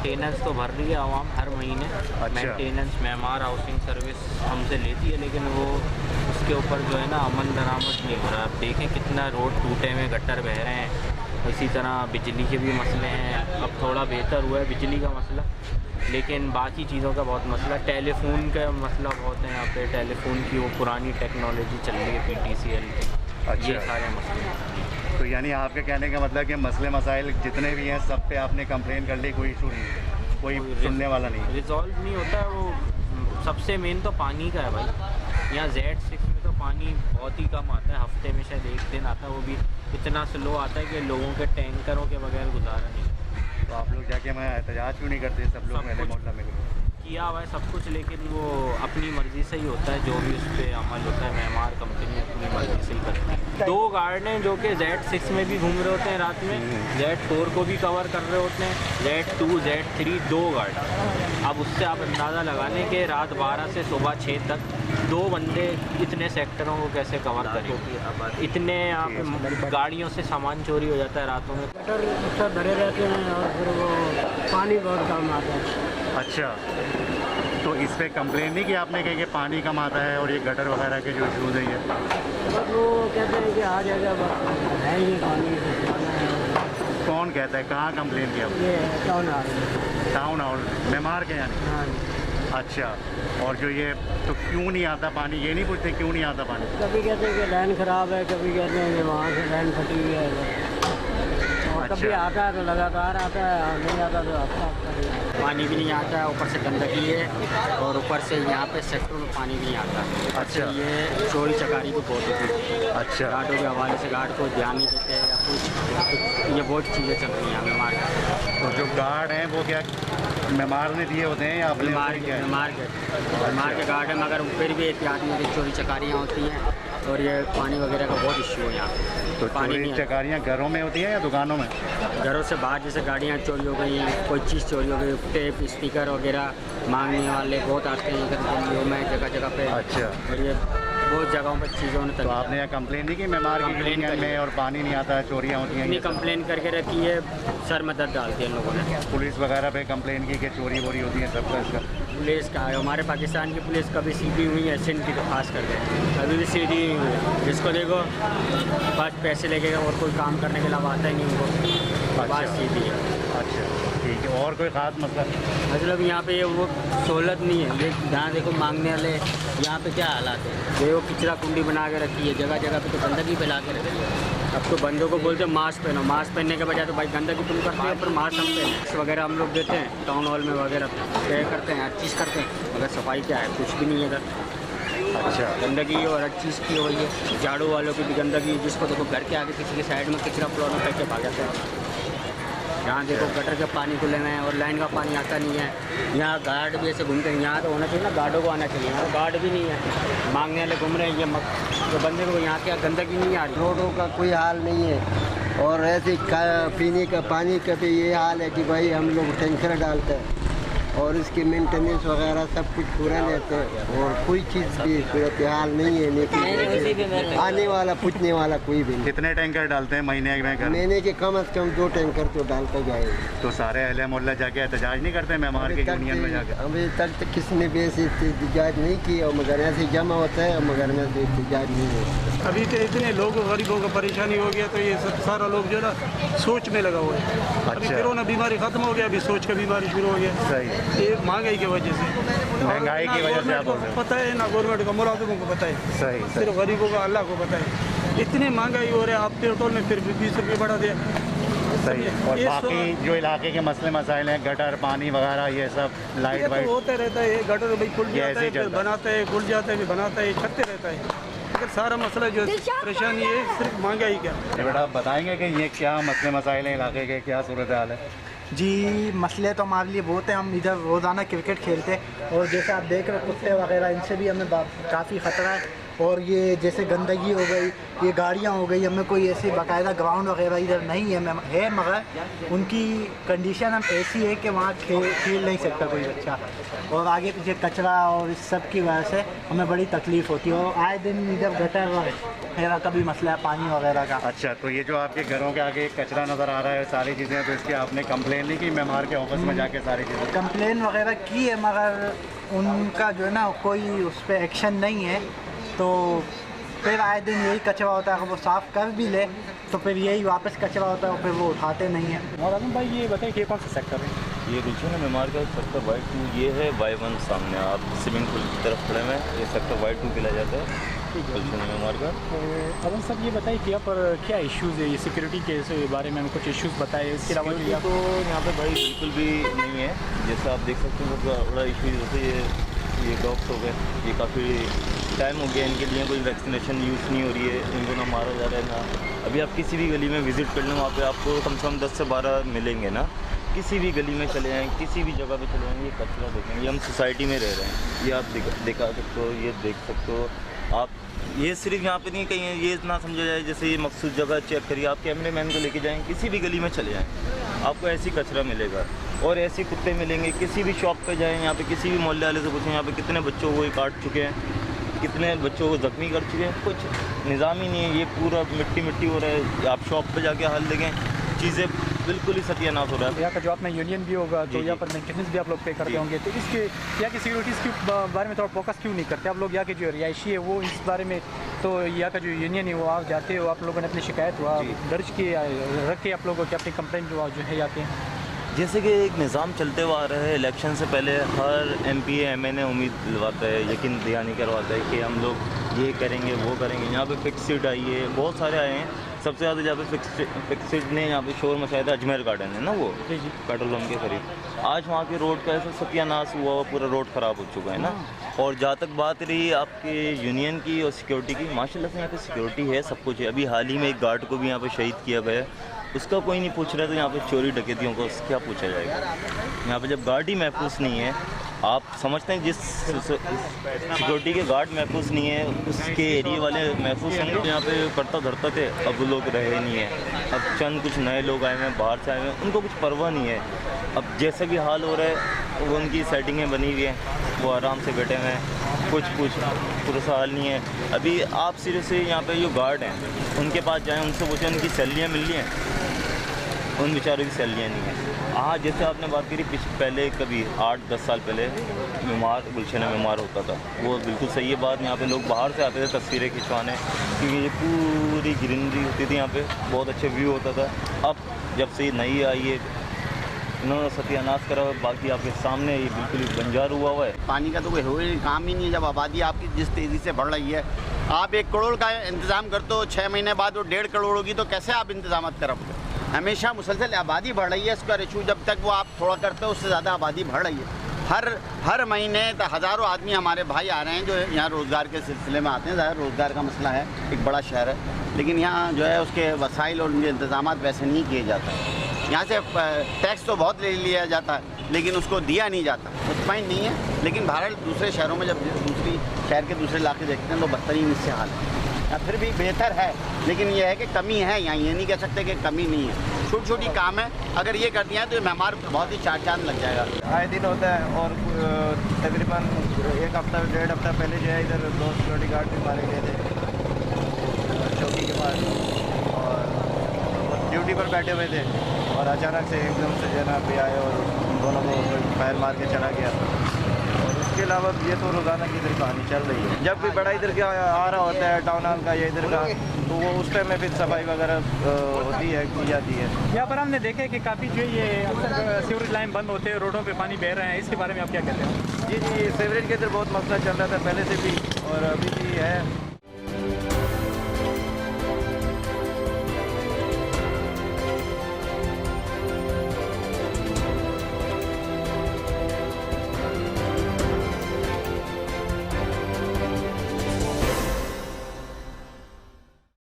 Maintenance तो भर रही है आवाम हर महीने। मेंटेनेंस मेमार हाउसिंग सर्विस हमसे लेती है, लेकिन वो उसके ऊपर जो है ना अमल दरामद नहीं हो रहा। आप देखें कितना रोड टूटे हुए, गटर बह रहे हैं। इसी तरह बिजली के भी मसले हैं। अब थोड़ा बेहतर हुआ है बिजली का मसला, लेकिन बाकी चीज़ों का बहुत मसला। टेलीफोन का मसला बहुत है यहाँ पे। टेलीफोन की वो पुरानी टेक्नोलॉजी चल रही है PTCL की। अच्छा। ये सारे मसले हैं। तो यानी आपके कहने का मतलब कि मसले मसाइल जितने भी हैं सब पे आपने कंप्लेन कर ली, कोई इशू नहीं है, कोई सुनने वाला नहीं है, रिजॉल्व नहीं होता है। वो सबसे मेन तो पानी का है भाई। यहाँ Z6 में तो पानी बहुत ही कम आता है, हफ्ते में शायद एक दिन आता है, वो भी इतना स्लो आता है कि लोगों के टैंकरों के बगैर गुजारा नहीं। तो आप लोग जाके मैं एहतजाज क्यों नहीं करते सब लोग मेरे मोहल्ला में? किया हुआ है सब कुछ, लेकिन वो अपनी मर्ज़ी से ही होता है। जो भी उस पर अमल होता है, मेमार कंपनी अपनी मर्ज़ी से ही करती है। 2 गार्ड हैं जो कि Z6 में भी घूम रहे होते हैं रात में, Z4 को भी कवर कर रहे होते हैं, Z2 Z3 2 गार्ड। अब उससे आप अंदाज़ा लगा लें कि रात 12 से सुबह 6 तक 2 बंदे इतने सेक्टरों को कैसे कवर करें। इतने गाड़ियों से सामान चोरी हो जाता है रातों में। गटर अक्सर भरे रहते हैं और फिर वो पानी बहुत कम आता है। अच्छा, तो इस पर कंप्लेन नहीं कि आपने कही कि पानी कम आता है और ये गटर वगैरह के जो इशूज़ हैं ये? बस वो कहते हैं कि आ जाएगा, है ही नहीं पानी। कौन कहता है? कहाँ कंप्लेन किया? ये टाउन हॉल मेमार के यानी? हाँ। अच्छा, और जो ये तो क्यों नहीं आता पानी, ये नहीं पूछते क्यों नहीं आता पानी? कभी कहते हैं कि लाइन ख़राब है, कभी कहते हैं कि वहाँ से लाइन फटी हुई है। और अच्छा। कभी आता है तो लगातार आता है, और नहीं आता तो हफ्ता पानी भी नहीं आता है, ऊपर से गंदगी है, और ऊपर से यहाँ पे सेक्टरों में पानी भी नहीं आता। अच्छा। ये चोरी चकारी भी बहुत होती है। अच्छा। गार्डों के हवाले से गार्ड को ध्यान नहीं देते या कुछ, ये बहुत चीज़ें चल रही हैं मेमार के। तो जो गार्ड हैं वो क्या मेमार ने दिए होते हैं या अपने? मेमार के गार्ड हैं, मगर फिर भी एहतियात में चोरी चकारियाँ होती हैं और ये पानी वगैरह का बहुत इश्यू है यहाँ। तो पानी चोरी नहीं चकारियाँ घरों में होती हैं या दुकानों में? घरों से बाहर, जैसे गाड़ियाँ चोरी हो गई हैं, कोई चीज़ चोरी हो गई, टेप स्पीकर वगैरह मांगने वाले बहुत आते हैं इधर गलियों में, जगह जगह पे। अच्छा। और ये बहुत जगहों पर चीज़ों ने तो आपने यहाँ कंप्लेन नहीं की मेमार की यूनियन में और पानी नहीं आता है, चोरियाँ होती हैं? इतनी कंप्लेन करके रखी है, सर में दर्द डालती है इन लोगों ने। पुलिस वगैरह पे कंप्लेन की कि चोरी वोरी होती है सबका इसका? पुलिस का हमारे पाकिस्तान की पुलिस कभी सीधी हुई है, सिंध की तो खास कर दे, कभी भी सीधी नहीं हुई है। जिसको देखो बस पैसे लेके और कोई काम करने के अलावा आता ही नहीं उनको, बात सीधी है। अच्छा, ठीक है। और कोई ख़ास मसला? मतलब यहाँ पे वो सहूलत नहीं है। ये जहाँ देखो मांगने वाले, यहाँ पे क्या हालात है, देखो कचरा कुंडी बना के रखी है, जगह जगह पे तो गंदगी फैला के रखी है। अब तो बंदों को बोलते हैं मास्क पहनो, मास्क पहनने के बजाय तो भाई गंदगी तुम करते हैं, पर मास्क हम पहने वगैरह हम लोग देते हैं टाउन हॉल में वगैरह पे करते हैं, हर चीज़ करते हैं, मगर सफाई क्या है, कुछ भी नहीं है इधर। अच्छा। गंदगी और हर चीज़ की हुई है, झाड़ू वालों की भी गंदगी, जिसको देखो घर के आगे किसी के साइड में कचरा फ्लोर में करके भाग जाते हैं। यहाँ देखो गटर के पानी खुले हुए हैं और लाइन का पानी आता नहीं है। यहाँ गार्ड भी ऐसे घूमते हैं, यहाँ तो होना चाहिए ना, गार्डों को आना चाहिए, यहाँ तो गार्ड भी नहीं है, मांगने वाले घूम रहे हैं। ये तो बंदे को यहाँ क्या गंदगी नहीं आ रही। रोडों का कोई हाल नहीं है, और ऐसे पीने का पानी का भी ये हाल है कि भाई हम लोग टैंकर डालते हैं और इसकी मेंटेनेंस वगैरह सब कुछ पूरा लेते हैं, और कोई चीज़ की सूरत हाल नहीं है। लेकिन आने वाला पूछने वाला कोई भी नहीं। कितने टैंकर डालते हैं महीने में घर? महीने के कम से कम 2 टैंकर तो डालते जाए। तो सारे अहले मोहल्ला जाके एहतजाज नहीं करते मेमार के यूनियन में जाके? अभी तक तो किसी ने भी ऐसे एहतजाज नहीं किया, और मगर ऐसे जमा होता है, मगर में से एहतजाज नहीं होता। अभी तो इतने लोगों गरीबों को परेशानी हो गया, तो ये सब सारा लोग जो ना सोच में लगा हुआ है। अभी अच्छा। कोरोना बीमारी खत्म हो गया, अभी सोच का बीमारी शुरू हो गया। सही। ये महंगाई की वजह से, महंगाई की वजह से आप बोल रहे हो? पता है ना, गवर्नमेंट को, मुलाजिमों को पता है, सही। सिर्फ गरीबों का अल्लाह को पता है। इतनी महंगाई हो रही है, आप पेट्रोल में फिर 20 रुपये बढ़ा दिया। सही है। और बाकी जो इलाके के मसले मसाइल हैं, गटर पानी वगैरह, ये सब लाइट ये वाइट तो होता रहता है। गटर भाई खुल ये जाता ऐसे है, ही फिर चलता है। बनाता है, खुल जाता है, फिर बनाता है, छत्ते रहता है। अगर सारा मसला जो परेशानी है सिर्फ महंगाई का। बेटा आप बताएंगे कि ये क्या मसले मसाइल हैं इलाके के, क्या सूरत हाल है? जी, मसले तो हमारे लिए बहुत हैं। हम इधर रोज़ाना क्रिकेट खेलते हैं, और जैसे आप देख रहे हैं कुत्ते वगैरह, इनसे भी हमें काफ़ी ख़तरा है। और ये जैसे गंदगी हो गई, ये गाड़ियाँ हो गई, हमें कोई ऐसी बाकायदा ग्राउंड वगैरह इधर नहीं है मगर उनकी कंडीशन हम ऐसी है कि वहाँ खेल नहीं सकता कोई बच्चा, और आगे पीछे कचरा और इस सब की वजह से हमें बड़ी तकलीफ़ होती है। और आए दिन इधर गटर वगैरह का भी मसला है, पानी वगैरह का। अच्छा, तो ये जो आपके घरों के आगे कचरा नज़र आ रहा है, सारी चीज़ें, तो इसकी आपने कंप्लेन नहीं की मेमार के ऑफिस में जाके सारी चीज़ें? कंप्लेन वगैरह की है मगर उनका जो है ना कोई उस पर एक्शन नहीं है। तो फिर आए दिन यही कचरा होता है, वो साफ़ कर भी ले तो फिर यही वापस कचरा होता है, फिर वो उठाते नहीं हैं। और आजम भाई ये बताएं कि ये कौन सा सेक्टर है? ये गुलशन मेमार का सेक्टर Y2, ये है Y1 सामने आप स्विमिंग पूल की तरफ खड़े हैं, ये सेक्टर Y2 कहला जाता है गुलशन मेमार का। तो आजम साहब ये बताइए कि यहाँ पर क्या इश्यूज़ है, ये सिक्योरिटी के बारे में हमें कुछ इश्यूज़ बताए, इसके अलावा तो यहाँ पे भाई बिल्कुल भी नहीं है। जैसा आप देख सकते हो बड़ा इशू जैसे ये डॉग्स हो गए, ये काफ़ी टाइम हो गया इनके लिए कोई वैक्सीनेशन यूज़ नहीं हो रही है, इनको ना मारा जा रहा है ना। अभी आप किसी भी गली में विज़िट कर लें, वहाँ पे आपको कम से कम 10 से 12 मिलेंगे ना। किसी भी गली में चले जाएँ, किसी भी जगह पे चले जाएँ, ये कचरा देखेंगे। हम सोसाइटी में रह रहे हैं, ये आप दिखा सकते हो, ये देख सकते हो आप। ये सिर्फ यहाँ पे नहीं कहीं है, ये ना समझा जाए जैसे ये मखसूस जगह चेक करिए। आप कैमरे मैन को लेके जाएँ, किसी भी गली में चले जाएँ, आपको ऐसी कचरा मिलेगा और ऐसे कुत्ते मिलेंगे। किसी भी शॉप पे जाएँ, यहाँ पे किसी भी मोहल्ले वाले से पूछें यहाँ पे कितने बच्चों को ये काट चुके हैं, कितने बच्चों को ज़ख्मी कर चुके हैं, कुछ निज़ाम ही नहीं है। ये पूरा मिट्टी हो रहा है। आप शॉप पे जाके हाल देखें, चीज़ें बिल्कुल ही सत्यानाश हो रहा है। यहाँ का जो अपना यूनियन भी होगा तो यहाँ पर मेंटेनेंस भी आप लोग पे करते होंगे, तो इसके यहाँ की सिक्योरिटीज़ के बारे में थोड़ा फोकस क्यों नहीं करते आप लोग? यहाँ के जो रिहायशी है वो इस बारे में, तो यहाँ का जो यूनियन है वो आप जाते हो, आप लोगों ने अपनी शिकायत दर्ज की रख के आप लोगों की अपनी कंप्लेंट जो है जाते हैं? जैसे कि एक निज़ाम चलते हुआ आ रहा है, इलेक्शन से पहले हर MP MNA उम्मीद दिलवाता है, यकीन दहानी करवाता है कि हम लोग ये करेंगे वो करेंगे। यहाँ पे फिक्स सीट आई है, बहुत सारे आए हैं। सबसे ज़्यादा जहाँ पे फिक्स सीट ने यहाँ पे शोर मचाया था अजमेर गार्डन है ना, वो पेट्रोल पंप के करीब। आज वहाँ के रोड का ऐसा सत्यानाश हुआ, पूरा रोड ख़राब हो चुका है ना। और जहाँ तक बात रही आपके यूनियन की और सिक्योरिटी की, माशाल्लाह से यहाँ पे सिक्योरिटी है, सब कुछ है। अभी हाल ही में एक गार्ड को भी यहाँ पे शहीद किया गया है, उसका कोई नहीं पूछ रहा, तो यहाँ पे चोरी डकैतियों को क्या पूछा जाएगा? यहाँ पे जब गार्ड ही महफूज नहीं है, आप समझते हैं जिस सिक्योरिटी के गार्ड महफूज नहीं है उसके एरिया वाले महफूज होंगे? यहाँ पे करता धरता थे, अब वो लोग रहे नहीं हैं। अब चंद कुछ नए लोग आए हैं, बाहर से आए हैं, उनको कुछ परवाह नहीं है। अब जैसा भी हाल हो रहा है वो उनकी सेटिंगें बनी हुई हैं, वो आराम से बैठे हुए हैं, कुछ पुरसा हाल नहीं है। अभी आप सिरे से यहाँ पे जो गार्ड हैं उनके पास जाएँ, उनसे पूछें उनकी सैलरियाँ मिल रही हैं? उन बेचारों की सैलरियाँ नहीं है। हाँ, जैसे आपने बात करी पहले कभी 8-10 साल पहले गुलशन मेमार होता था, वो बिल्कुल सही है बात। यहाँ पे लोग बाहर से आते थे तस्वीरें खिंचवाने, क्योंकि ये पूरी ग्रीनरी होती थी, यहाँ पे बहुत अच्छा व्यू होता था। अब जब से ये नई आई है, इन्होंने सत्यानाश करा हुआ, बाकी आपके सामने ये बिल्कुल ही बंजार हुआ है। पानी का तो कोई काम ही नहीं है। जब आबादी आपकी जिस तेज़ी से बढ़ रही है, आप 1 करोड़ का इंतज़ाम करते हो, 6 महीने बाद वो 1.5 करोड़ होगी, तो कैसे आप इंतजाम करोगे? हमेशा मुसलसल आबादी बढ़ रही है, इसका इशू जब तक वो आप थोड़ा करते हो, उससे ज़्यादा आबादी बढ़ रही है। हर महीने हज़ारों आदमी हमारे भाई आ रहे हैं जो यहाँ रोज़गार के सिलसिले में आते हैं। ज़्यादा रोज़गार का मसला है, एक बड़ा शहर है, लेकिन यहाँ जो है उसके वसाइल और उनके इंतजाम वैसे नहीं किए जाते। यहाँ से टैक्स तो बहुत ले लिया जाता है, लेकिन उसको दिया नहीं जाता। मुतमईन नहीं है, लेकिन भारत दूसरे शहरों में जब शहर के दूसरे इलाके देखते हैं तो बदतरीन इससे हाल है। फिर भी बेहतर है, लेकिन यह है कि कमी है यहाँ, ये नहीं कह सकते कि कमी नहीं है। छोटी छोटी काम है, अगर ये कर दिया है तो मेहमान बहुत ही चाँद लग जाएगा। आए दिन होता है और तकरीबन 1 हफ्ता 1.5 हफ्ता पहले जो है इधर 2 सिक्योरिटी गार्ड भी मारे गए थे चौकी के पास, और ड्यूटी पर बैठे हुए थे, और अचानक से एकदम से जनाब भी आए और उन दोनों को फायर मार के चला गया। और उसके अलावा ये तो रोज़ाना की इधर कहानी चल रही है। जब भी बड़ा इधर का आ रहा होता है टाउन हॉल का या इधर का, तो वो उस टाइम में फिर सफाई वगैरह होती है, की जाती है। यहाँ पर हमने देखा है कि काफ़ी जो ये अक्सर सीवरेज लाइन बंद होते हैं, रोडों पे पानी बह रहे हैं, इसके बारे में आप क्या कहते हैं? जी, सीवरेज के इधर बहुत मसला चल रहा था पहले से भी और अभी भी है।